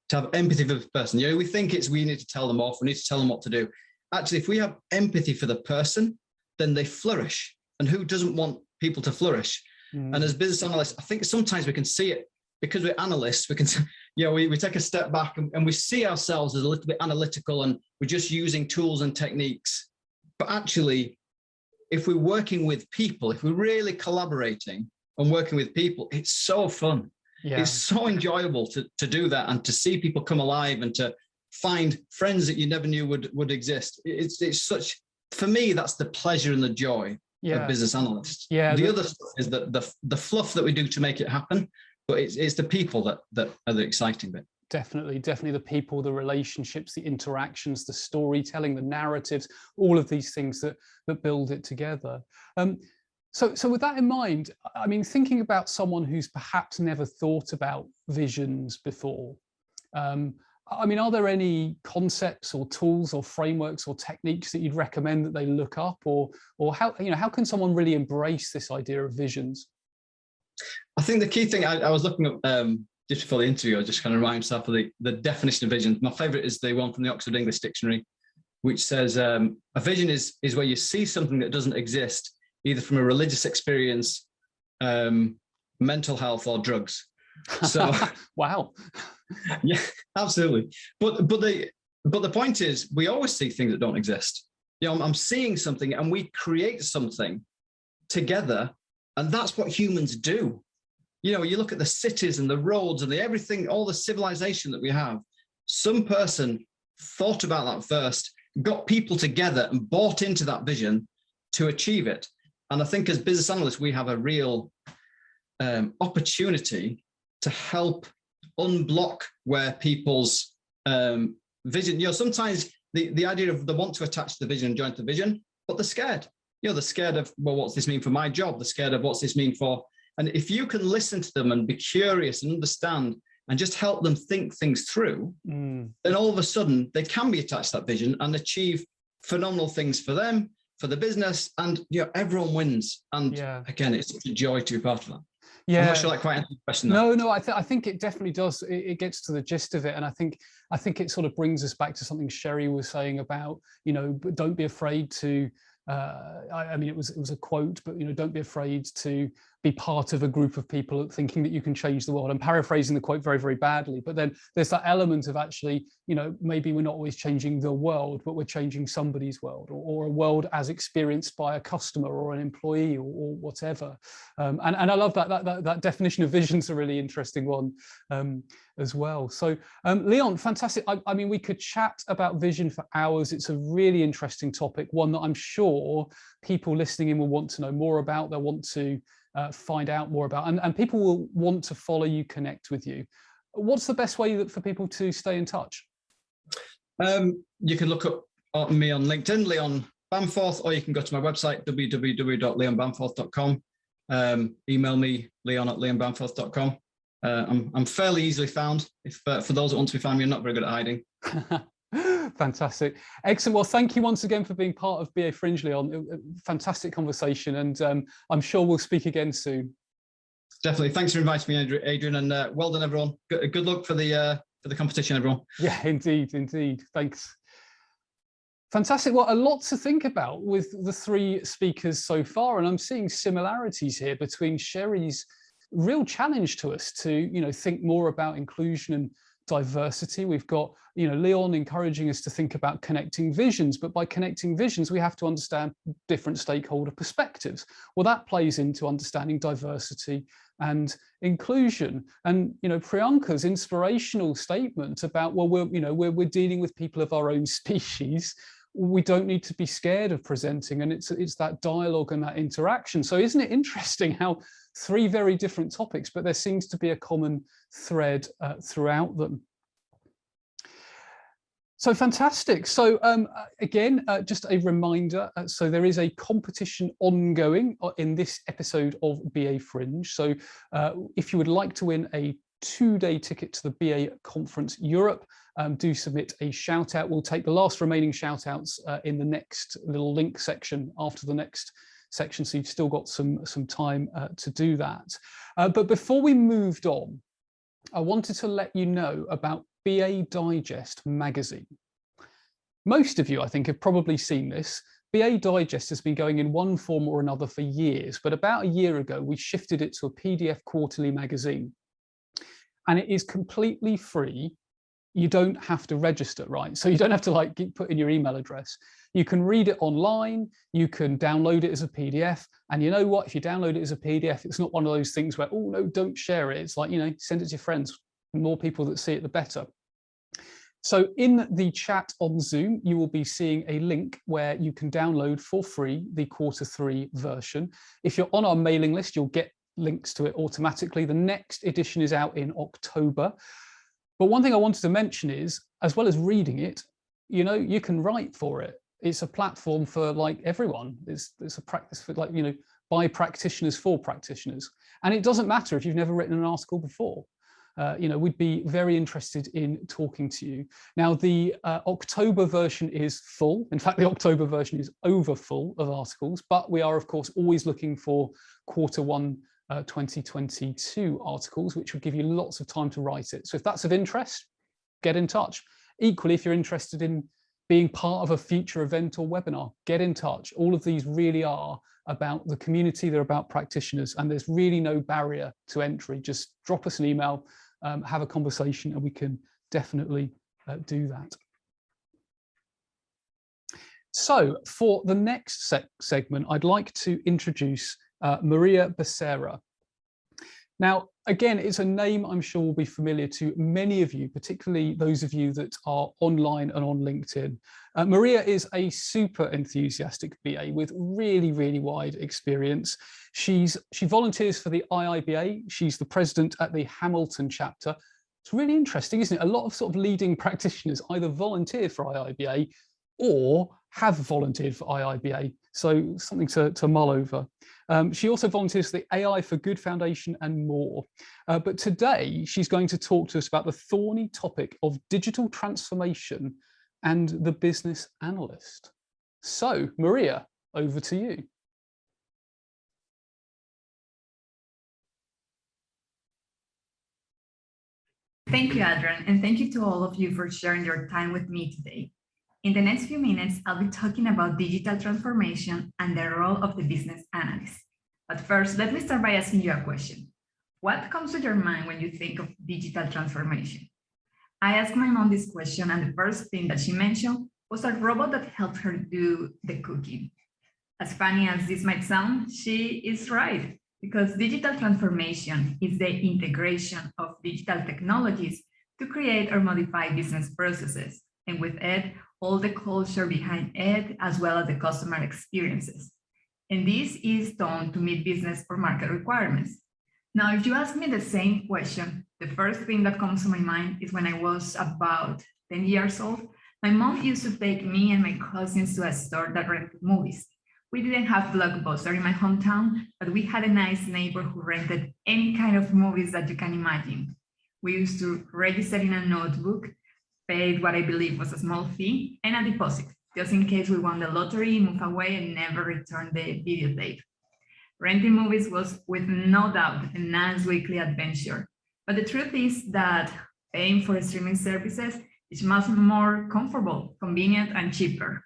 for the person. You know, we think we need to tell them off, we need to tell them what to do. Actually, if we have empathy for the person, then they flourish. And who doesn't want people to flourish? And as business analysts, I think sometimes we can see it, because we're analysts, we can, you know, we take a step back and we see ourselves as a little bit analytical, and we're just using tools and techniques. But actually, if we're working with people, if we're really collaborating and working with people, it's so fun. Yeah. It's so enjoyable to do that, and to see people come alive, and to find friends that you never knew would exist. It's such, for me, that's the pleasure and the joy of business analysts. Yeah. The other stuff is the fluff that we do to make it happen, but it's the people that are the exciting bit. Definitely the people, the relationships, the interactions, the storytelling, the narratives, all of these things that build it together. So with that in mind, I mean, thinking about someone who's perhaps never thought about visions before, I mean, are there any concepts or tools or frameworks or techniques that you'd recommend that they look up, or how, you know, how can someone really embrace this idea of visions? I think the key thing, I was looking at just before the interview, I was just kind of remind myself of the definition of vision. My favorite is the one from the Oxford English Dictionary, which says a vision is where you see something that doesn't exist, either from a religious experience, mental health, or drugs. So wow. Yeah, absolutely. But the point is, we always see things that don't exist. You know, I'm seeing something and we create something together, and that's what humans do. You know, you look at the cities and the roads and the everything, all the civilization that we have. Some person thought about that first, got people together and bought into that vision to achieve it. And I think as business analysts, we have a real opportunity to help unblock where people's vision, you know, sometimes the idea of they want to attach to the vision and join to the vision, but they're scared. You know, they're scared of, well, what's this mean for my job? They're scared of what's this mean for, and if you can listen to them and be curious and understand and just help them think things through, then all of a sudden they can be attached to that vision and achieve phenomenal things for them, for the business, and everyone wins. And again, it's such a joy to be part of that. Yeah, I'm not sure that quite answers the question. No, I think it definitely does. It gets to the gist of it, and I think it sort of brings us back to something Sherry was saying about, don't be afraid to. I mean, it was a quote, but don't be afraid to be part of a group of people thinking that you can change the world. I'm paraphrasing the quote very, very badly, but then there's that element of actually, maybe we're not always changing the world, but we're changing somebody's world, or a world as experienced by a customer or an employee, or whatever. And I love that definition of vision's a really interesting one as well. So Leon, fantastic. I mean, we could chat about vision for hours. It's a really interesting topic, one that I'm sure people listening in will want to know more about. They'll want to find out more about, and people will want to follow you, connect with you. What's the best way for people to stay in touch? You can look up me on LinkedIn, Leon Bamforth, or you can go to my website, www.leonbamforth.com. Email me, leon@leonbamforth.com. I'm fairly easily found. If for those that want to be found, I'm not very good at hiding. Fantastic. Excellent. Well, thank you once again for being part of BAFringe, Leon. Fantastic conversation, and I'm sure we'll speak again soon. Definitely. Thanks for inviting me, Adrian, and well done, everyone. Good luck for the competition, everyone. Yeah, indeed. Thanks. Fantastic. Well, a lot to think about with the three speakers so far, and I'm seeing similarities here between Sherry's real challenge to us to, think more about inclusion and diversity. We've got, Leon encouraging us to think about connecting visions, but by connecting visions, we have to understand different stakeholder perspectives. Well, that plays into understanding diversity and inclusion. And, Priyanka's inspirational statement about, well, we're dealing with people of our own species. We don't need to be scared of presenting, and it's that dialogue and that interaction. So isn't it interesting how three very different topics, but there seems to be a common thread throughout them. So fantastic. So again, just a reminder, so there is a competition ongoing in this episode of BAFringe. So if you would like to win a 2-day ticket to the BA Conference Europe, do submit a shout out. We'll take the last remaining shout outs in the next little link section after the next section, so you've still got some time to do that. But before we moved on, I wanted to let you know about BA Digest magazine. Most of you, I think, have probably seen this. BA Digest has been going in one form or another for years, but about a year ago, we shifted it to a PDF quarterly magazine. And it is completely free. You don't have to register, right? So you don't have to put in your email address. You can read it online, you can download it as a PDF. And you know what, if you download it as a PDF, it's not one of those things where, oh no, don't share it. It's like, send it to your friends. The more people that see it, the better. So in the chat on Zoom, you will be seeing a link where you can download for free the Q3 version. If you're on our mailing list, you'll get links to it automatically. The next edition is out in October. But one thing I wanted to mention is, as well as reading it, you can write for it. It's a platform for everyone. It's a practice for by practitioners for practitioners. And it doesn't matter if you've never written an article before. We'd be very interested in talking to you. Now, the October version is full. In fact, the October version is over full of articles, but we are, of course, always looking for Q1 2022 articles, which will give you lots of time to write it. So if that's of interest, get in touch. Equally, if you're interested in being part of a future event or webinar, get in touch. All of these really are about the community, they're about practitioners, and there's really no barrier to entry. Just drop us an email, have a conversation, and we can definitely do that. So for the next segment, I'd like to introduce Maria Becerra. Now, again, it's a name I'm sure will be familiar to many of you, particularly those of you that are online and on LinkedIn. Maria is a super enthusiastic BA with really, really wide experience. She volunteers for the IIBA. She's the president at the Hamilton chapter. It's really interesting, isn't it? A lot of sort of leading practitioners either volunteer for IIBA or have volunteered for IIBA. So something to mull over. She also volunteers for the AI for Good Foundation and more. But today she's going to talk to us about the thorny topic of digital transformation and the business analyst. So, Maria, over to you. Thank you, Adrian, and thank you to all of you for sharing your time with me today. In the next few minutes, I'll be talking about digital transformation and the role of the business analyst. But first, let me start by asking you a question. What comes to your mind when you think of digital transformation? I asked my mom this question, and the first thing that she mentioned was a robot that helped her do the cooking. As funny as this might sound, she is right, because digital transformation is the integration of digital technologies to create or modify business processes, and with it, all the culture behind it, as well as the customer experiences. And this is done to meet business or market requirements. Now, if you ask me the same question, the first thing that comes to my mind is when I was about 10 years old, my mom used to take me and my cousins to a store that rented movies. We didn't have Blockbuster in my hometown, but we had a nice neighbor who rented any kind of movies that you can imagine. We used to register in a notebook, paid what I believe was a small fee, and a deposit, just in case we won the lottery, move away, and never return the videotape. Renting movies was, with no doubt, a nice weekly adventure. But the truth is that paying for streaming services is much more comfortable, convenient, and cheaper.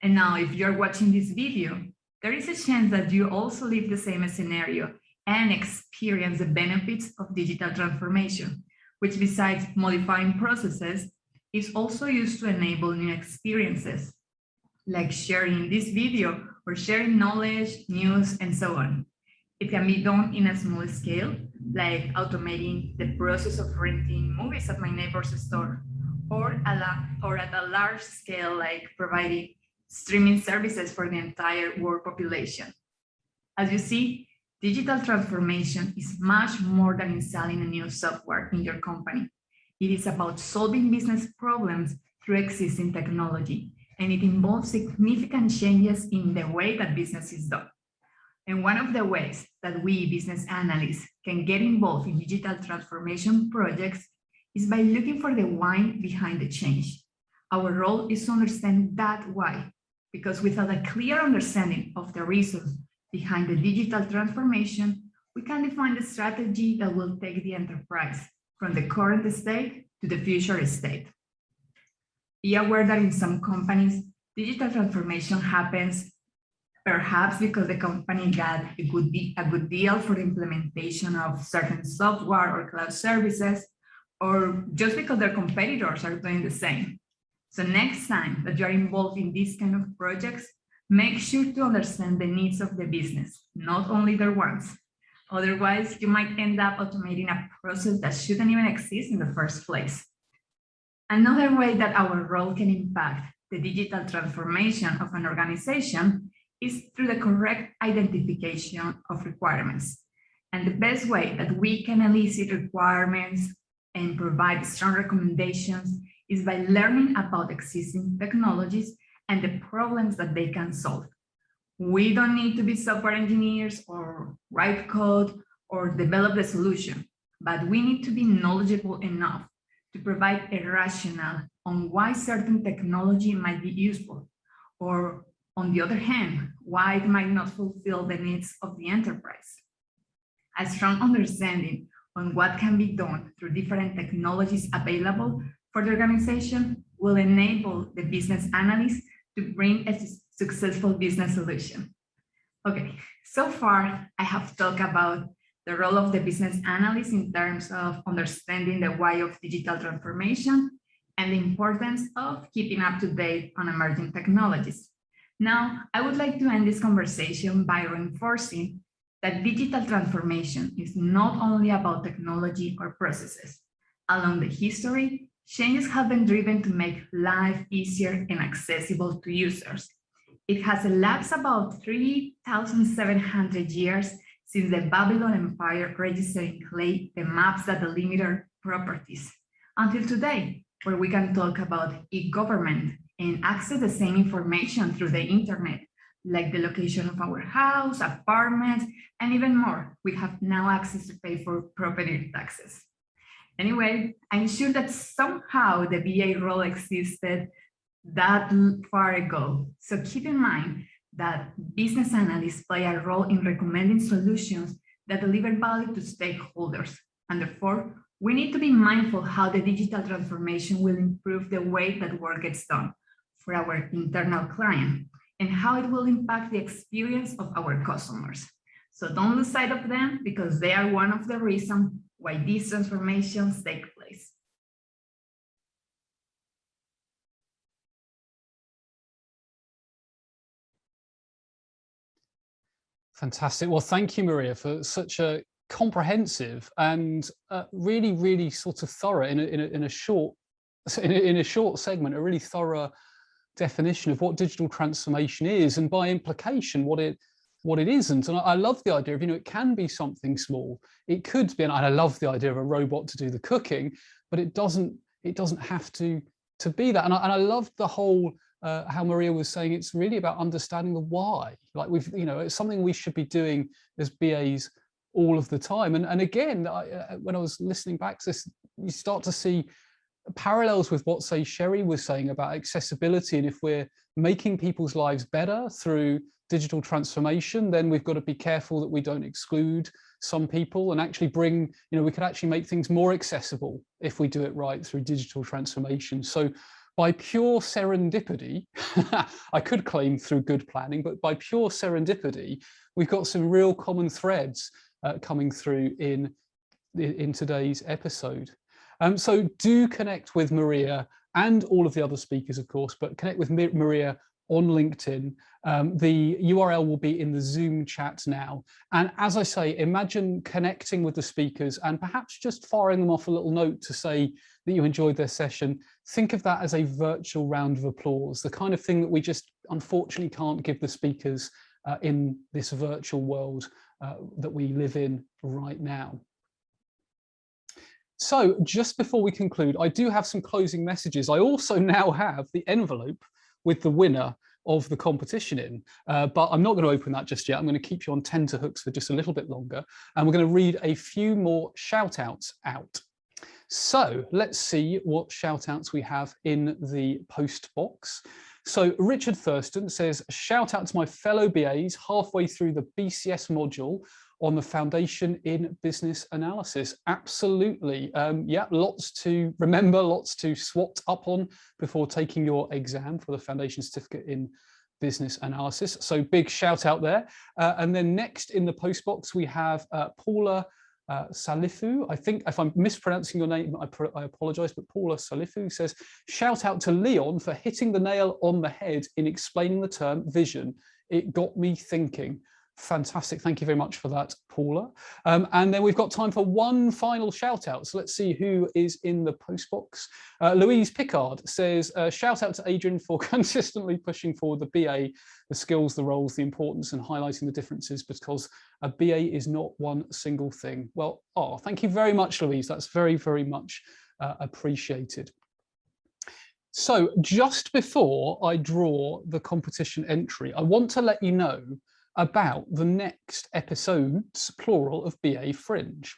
And now, if you're watching this video, there is a chance that you also live the same scenario and experience the benefits of digital transformation, which besides modifying processes, is also used to enable new experiences, like sharing this video or sharing knowledge, news, and so on. It can be done in a small scale, like automating the process of renting movies at my neighbor's store, or at a large scale, like providing streaming services for the entire world population. As you see, digital transformation is much more than installing a new software in your company. It is about solving business problems through existing technology, and it involves significant changes in the way that business is done. And one of the ways that we business analysts can get involved in digital transformation projects is by looking for the why behind the change. Our role is to understand that why, because without a clear understanding of the reasons behind the digital transformation, we can define the strategy that will take the enterprise from the current state to the future state. Be aware that in some companies, digital transformation happens perhaps because the company got a good deal for the implementation of certain software or cloud services, or just because their competitors are doing the same. So next time that you're involved in these kind of projects, make sure to understand the needs of the business, not only their wants. Otherwise, you might end up automating a process that shouldn't even exist in the first place. Another way that our role can impact the digital transformation of an organization is through the correct identification of requirements. And the best way that we can elicit requirements and provide strong recommendations is by learning about existing technologies and the problems that they can solve. We don't need to be software engineers or write code or develop the solution, but we need to be knowledgeable enough to provide a rationale on why certain technology might be useful, or on the other hand, why it might not fulfill the needs of the enterprise. A strong understanding on what can be done through different technologies available for the organization will enable the business analyst to bring a successful business solution. Okay, so far I have talked about the role of the business analyst in terms of understanding the why of digital transformation and the importance of keeping up to date on emerging technologies. Now, I would like to end this conversation by reinforcing that digital transformation is not only about technology or processes. Along the history, changes have been driven to make life easier and accessible to users. It has elapsed about 3,700 years since the Babylon Empire registered in clay the maps that delimited properties, until today, where we can talk about e-government and access the same information through the internet, like the location of our house, apartments, and even more. We have now access to pay for property taxes. Anyway, I'm sure that somehow the BA role existed that far ago. So keep in mind that business analysts play a role in recommending solutions that deliver value to stakeholders. And therefore, we need to be mindful how the digital transformation will improve the way that work gets done for our internal client and how it will impact the experience of our customers. So don't lose sight of them because they are one of the reasons why these transformations take place. Fantastic. Well, thank you, Maria, for such a comprehensive and really, really sort of thorough in a short segment, a really thorough definition of what digital transformation is, and by implication, what it isn't. And I love the idea of, it can be something small. It could be, and I love the idea of a robot to do the cooking, but it doesn't have to be that. And I love the whole how Maria was saying, it's really about understanding the why. Like it's something we should be doing as BAs all of the time. And again, when I was listening back to this, you start to see parallels with what, say, Sherry was saying about accessibility. And if we're making people's lives better through digital transformation, then we've got to be careful that we don't exclude some people and actually bring, we could actually make things more accessible if we do it right through digital transformation. So by pure serendipity, I could claim through good planning, but by pure serendipity, we've got some real common threads coming through in today's episode. So do connect with Maria and all of the other speakers, of course, but connect with Maria on LinkedIn. The URL will be in the Zoom chat now. And as I say, imagine connecting with the speakers and perhaps just firing them off a little note to say that you enjoyed their session. Think of that as a virtual round of applause, the kind of thing that we just unfortunately can't give the speakers in this virtual world that we live in right now. So just before we conclude, I do have some closing messages. I also now have the envelope with the winner of the competition in, but I'm not going to open that just yet. I'm going to keep you on tenterhooks for just a little bit longer, and we're going to read a few more shout outs out. So let's see what shout outs we have in the post box. So Richard Thurston says, shout out to my fellow BAs halfway through the BCS module on the foundation in business analysis. Absolutely. Yeah, lots to remember, lots to swat up on before taking your exam for the foundation certificate in business analysis. So big shout out there. And then next in the post box, we have Paula Salifu. I think if I'm mispronouncing your name, I apologize, but Paula Salifu says, shout out to Leon for hitting the nail on the head in explaining the term vision. It got me thinking. Fantastic. Thank you very much for that, Paula. And then we've got time for one final shout out. So let's see who is in the post box. Louise Pickard says, shout out to Adrian for consistently pushing forward the BA, the skills, the roles, the importance, and highlighting the differences, because a BA is not one single thing. Well, thank you very much, Louise. That's very, very much appreciated. So just before I draw the competition entry, I want to let you know about the next episodes, plural, of BAFringe.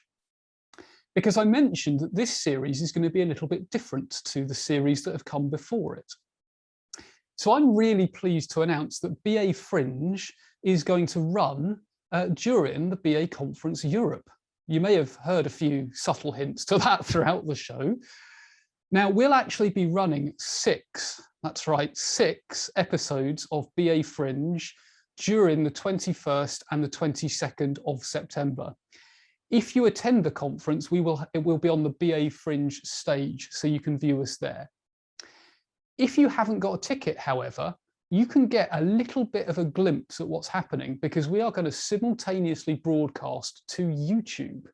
Because I mentioned that this series is going to be a little bit different to the series that have come before it. So I'm really pleased to announce that BAFringe is going to run during the BA Conference Europe. You may have heard a few subtle hints to that throughout the show. Now, we'll actually be running 6, that's right, 6 episodes of BAFringe during the 21st and the 22nd of September. If you attend the conference, it will be on the BAFringe stage, so you can view us there. If you haven't got a ticket, however, you can get a little bit of a glimpse at what's happening, because we are going to simultaneously broadcast to YouTube,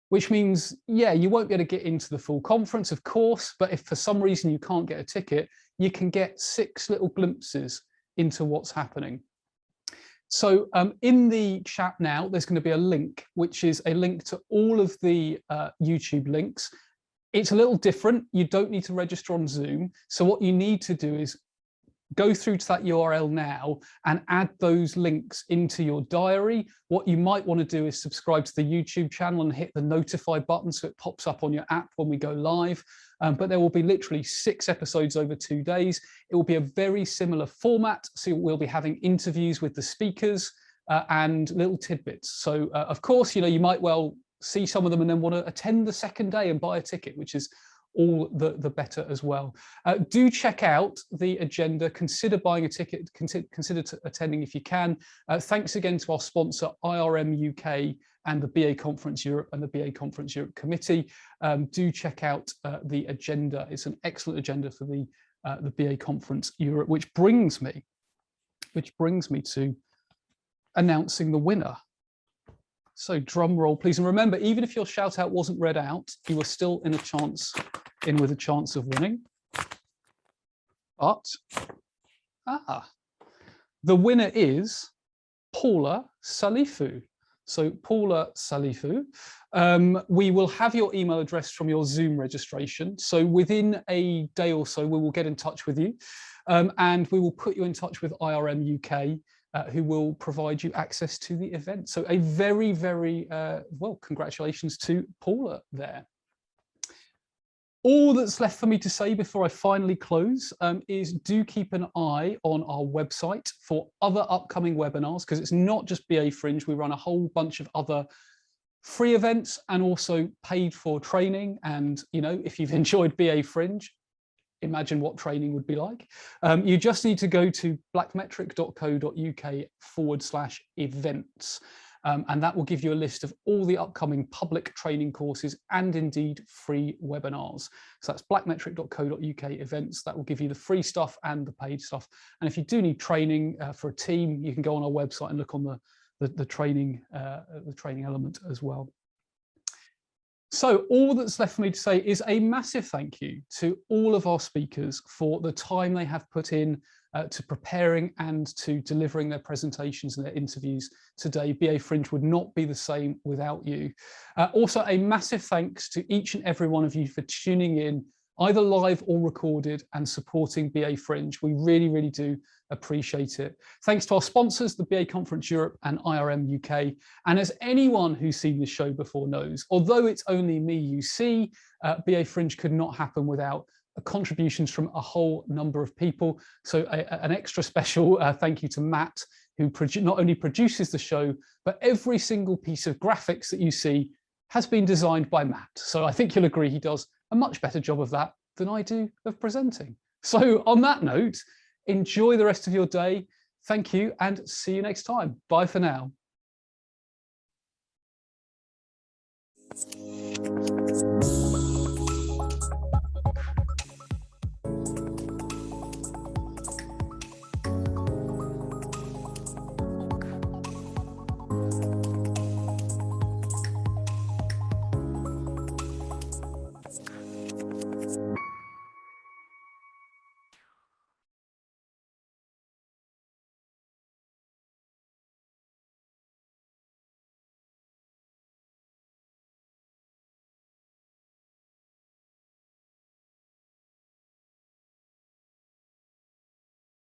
which means, yeah, you won't be able to get into the full conference, of course, but if for some reason you can't get a ticket, you can get 6 little glimpses into what's happening. So in the chat now, there's going to be a link, which is a link to all of the YouTube links. It's a little different. You don't need to register on Zoom. So what you need to do is go through to that URL now and add those links into your diary. What you might want to do is subscribe to the YouTube channel and hit the notify button so it pops up on your app when we go live. But there will be literally 6 episodes over 2 days. It will be a very similar format. So we'll be having interviews with the speakers and little tidbits. So of course, you might well see some of them and then want to attend the second day and buy a ticket, which is all the better as well. Do check out the agenda, consider buying a ticket, consider attending if you can. Thanks again to our sponsor IRM UK and the BA Conference Europe and the BA Conference Europe Committee. Do check out the agenda. It's an excellent agenda for the BA Conference Europe, which brings me to announcing the winner. So drum roll, please. And remember, even if your shout out wasn't read out, you were still in with a chance of winning. But the winner is Paula Salifu. So Paula Salifu, we will have your email address from your Zoom registration. So within a day or so, we will get in touch with you and we will put you in touch with IRM UK, who will provide you access to the event. So a very, very, well, congratulations to Paula there. All that's left for me to say before I finally close is do keep an eye on our website for other upcoming webinars, because it's not just BAFringe. We run a whole bunch of other free events and also paid for training. And, if you've enjoyed BAFringe, imagine what training would be like. You just need to go to blackmetric.co.uk/events. And that will give you a list of all the upcoming public training courses and indeed free webinars. So that's blackmetric.co.uk events. That will give you the free stuff and the paid stuff. And if you do need training for a team, you can go on our website and look on the training element as well. So all that's left for me to say is a massive thank you to all of our speakers for the time they have put in to preparing and to delivering their presentations and their interviews today. BAFringe would not be the same without you. Also, a massive thanks to each and every one of you for tuning in, either live or recorded, and supporting BAFringe. We really, really do appreciate it. Thanks to our sponsors, the BA Conference Europe and IRM UK. And as anyone who's seen this show before knows, although it's only me you see, BAFringe could not happen without contributions from a whole number of people. So an extra special thank you to Matt, who not only produces the show, but every single piece of graphics that you see has been designed by Matt. So I think you'll agree he does a much better job of that than I do of presenting. So on that note, enjoy the rest of your day. Thank you and see you next time. Bye for now.